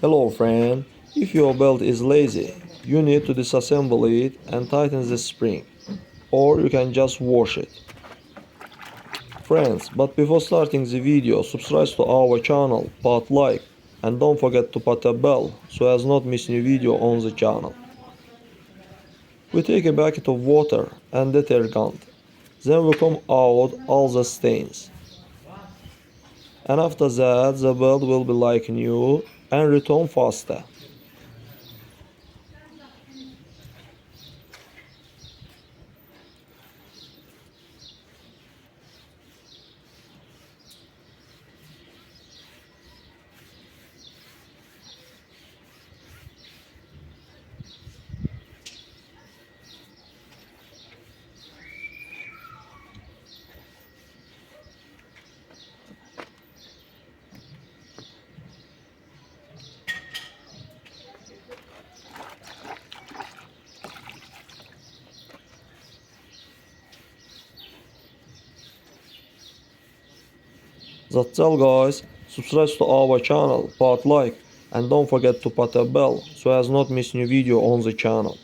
Hello friend, if your belt is lazy, you need to disassemble it and tighten the spring, or you can just wash it. Friends, but before starting the video, subscribe to our channel, put like, and don't forget to put a bell so as not miss new video on the channel. We take a bucket of water and detergent, then we comb out all the stains. And after that the belt will be like new and return faster. That's all guys, subscribe to our channel, put like, and don't forget to put a bell so as not miss new video on the channel.